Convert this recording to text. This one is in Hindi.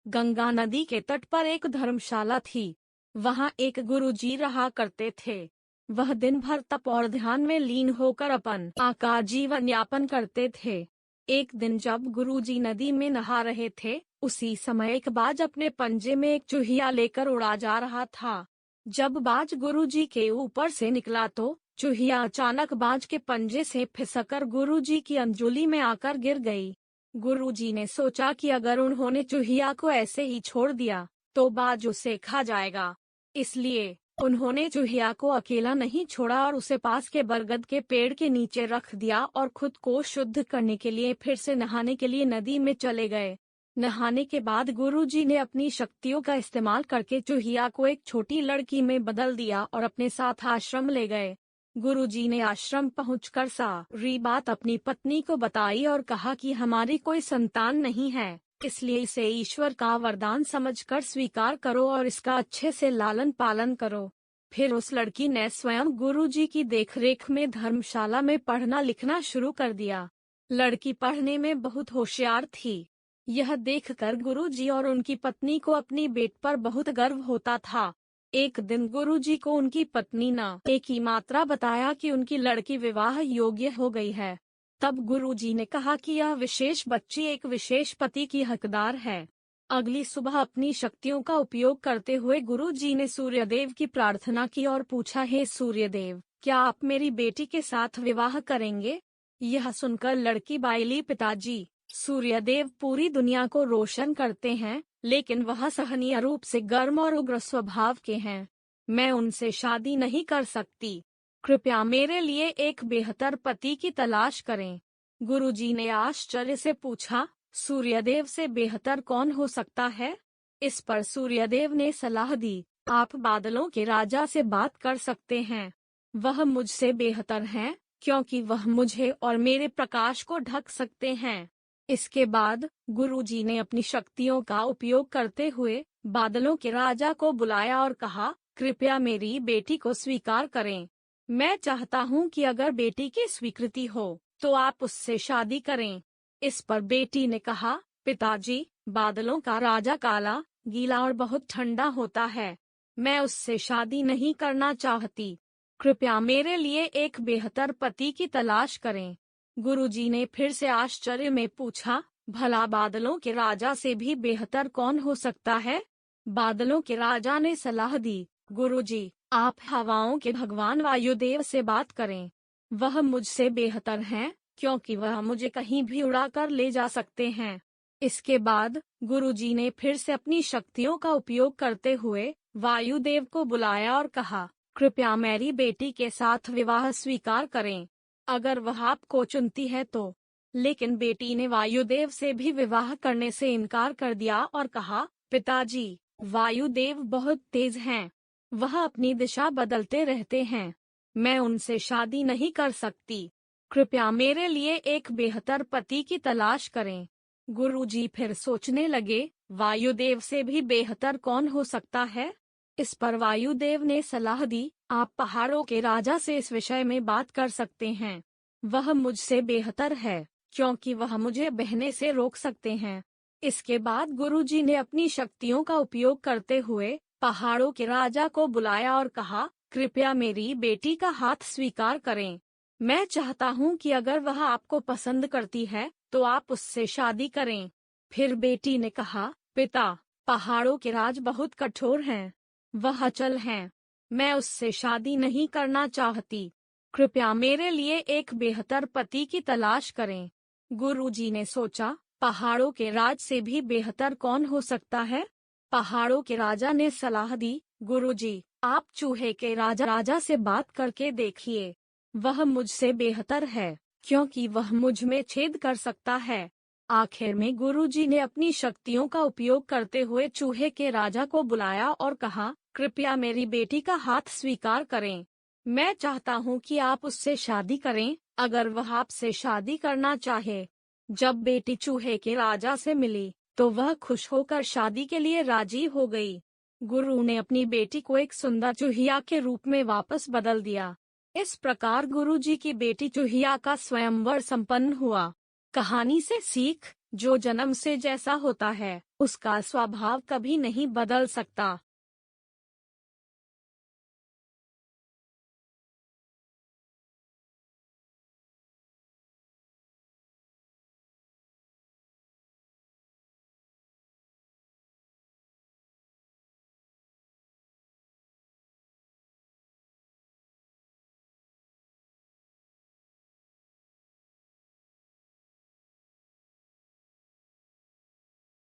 गंगा नदी के तट पर एक धर्मशाला थी। वहाँ एक गुरुजी रहा करते थे। वह दिन भर तप और ध्यान में लीन होकर अपन का जीवन यापन करते थे। एक दिन जब गुरुजी नदी में नहा रहे थे, उसी समय एक बाज अपने पंजे में एक चूहिया लेकर उड़ा जा रहा था। जब बाज गुरुजी के ऊपर से निकला तो चूहिया अचानक बाज के पंजे से फिसलकर गुरुजी की अंजुली में आकर गिर गई। गुरुजी ने सोचा कि अगर उन्होंने चूहिया को ऐसे ही छोड़ दिया तो बाज उसे खा जाएगा। इसलिए उन्होंने चूहिया को अकेला नहीं छोड़ा और उसे पास के बरगद के पेड़ के नीचे रख दिया और खुद को शुद्ध करने के लिए फिर से नहाने के लिए नदी में चले गए। नहाने के बाद गुरुजी ने अपनी शक्तियों का इस्तेमाल करके चूहिया को एक छोटी लड़की में बदल दिया और अपने साथ आश्रम ले गए। गुरुजी ने आश्रम पहुंचकर सारी बात अपनी पत्नी को बताई और कहा कि हमारी कोई संतान नहीं है, इसलिए इसे ईश्वर का वरदान समझकर स्वीकार करो और इसका अच्छे से लालन पालन करो। फिर उस लड़की ने स्वयं गुरुजी की देखरेख में धर्मशाला में पढ़ना लिखना शुरू कर दिया। लड़की पढ़ने में बहुत होशियार थी। यह देखकर गुरुजी और उनकी पत्नी को अपनी बेट पर बहुत गर्व होता था। एक दिन गुरुजी को उनकी पत्नी ने एक ही मात्रा बताया कि उनकी लड़की विवाह योग्य हो गई है। तब गुरुजी ने कहा कि यह विशेष बच्ची एक विशेष पति की हकदार है। अगली सुबह अपनी शक्तियों का उपयोग करते हुए गुरुजी ने सूर्यदेव की प्रार्थना की और पूछा, हे सूर्यदेव, क्या आप मेरी बेटी के साथ विवाह करेंगे? यह सुनकर लड़की बाइली, पिताजी, सूर्यदेव पूरी दुनिया को रोशन करते हैं, लेकिन वह सहनीय रूप से गर्म और उग्र स्वभाव के हैं। मैं उनसे शादी नहीं कर सकती। कृपया मेरे लिए एक बेहतर पति की तलाश करें। गुरुजी ने आश्चर्य से पूछा, सूर्यदेव से बेहतर कौन हो सकता है? इस पर सूर्यदेव ने सलाह दी, आप बादलों के राजा से बात कर सकते हैं। वह मुझसे बेहतर हैं, क्योंकि वह मुझे और मेरे प्रकाश को ढक सकते हैं। इसके बाद गुरुजी ने अपनी शक्तियों का उपयोग करते हुए बादलों के राजा को बुलाया और कहा, कृपया मेरी बेटी को स्वीकार करें। मैं चाहता हूं कि अगर बेटी की स्वीकृति हो तो आप उससे शादी करें। इस पर बेटी ने कहा, पिताजी, बादलों का राजा काला, गीला और बहुत ठंडा होता है। मैं उससे शादी नहीं करना चाहती। कृपया मेरे लिए एक बेहतर पति की तलाश करें। गुरुजी ने फिर से आश्चर्य में पूछा, भला बादलों के राजा से भी बेहतर कौन हो सकता है? बादलों के राजा ने सलाह दी, गुरुजी, आप हवाओं के भगवान वायुदेव से बात करें। वह मुझसे बेहतर हैं, क्योंकि वह मुझे कहीं भी उड़ाकर ले जा सकते हैं। इसके बाद गुरुजी ने फिर से अपनी शक्तियों का उपयोग करते हुए वायुदेव को बुलाया और कहा, कृपया मेरी बेटी के साथ विवाह स्वीकार करें, अगर वह आपको चुनती है तो। लेकिन बेटी ने वायुदेव से भी विवाह करने से इनकार कर दिया और कहा, पिताजी, वायुदेव बहुत तेज हैं। वह अपनी दिशा बदलते रहते हैं। मैं उनसे शादी नहीं कर सकती। कृपया मेरे लिए एक बेहतर पति की तलाश करें। गुरुजी फिर सोचने लगे, वायुदेव से भी बेहतर कौन हो सकता है? इस पर वायुदेव ने सलाह दी, आप पहाड़ों के राजा से इस विषय में बात कर सकते हैं। वह मुझसे बेहतर है, क्योंकि वह मुझे बहने से रोक सकते हैं। इसके बाद गुरुजी ने अपनी शक्तियों का उपयोग करते हुए पहाड़ों के राजा को बुलाया और कहा, कृपया मेरी बेटी का हाथ स्वीकार करें। मैं चाहता हूँ कि अगर वह आपको पसंद करती है तो आप उससे शादी करें। फिर बेटी ने कहा, पिता, पहाड़ों के राज बहुत कठोर हैं। वह अचल हैं। मैं उससे शादी नहीं करना चाहती। कृपया मेरे लिए एक बेहतर पति की तलाश करें। गुरुजी ने सोचा, पहाड़ों के राज से भी बेहतर कौन हो सकता है? पहाड़ों के राजा ने सलाह दी, गुरुजी, आप चूहे के राजा से बात करके देखिए। वह मुझसे बेहतर है, क्योंकि वह मुझ में छेद कर सकता है। आखिर में गुरुजी ने अपनी शक्तियों का उपयोग करते हुए चूहे के राजा को बुलाया और कहा, कृपया मेरी बेटी का हाथ स्वीकार करें। मैं चाहता हूँ कि आप उससे शादी करें, अगर वह आपसे शादी करना चाहे। जब बेटी चूहे के राजा से मिली तो वह खुश होकर शादी के लिए राजी हो गई। गुरु ने अपनी बेटी को एक सुंदर चूहिया के रूप में वापस बदल दिया। इस प्रकार गुरुजी की बेटी चूहिया का स्वयंवर संपन्न हुआ। कहानी से सीख, जो जन्म से जैसा होता है उसका स्वभाव कभी नहीं बदल सकता।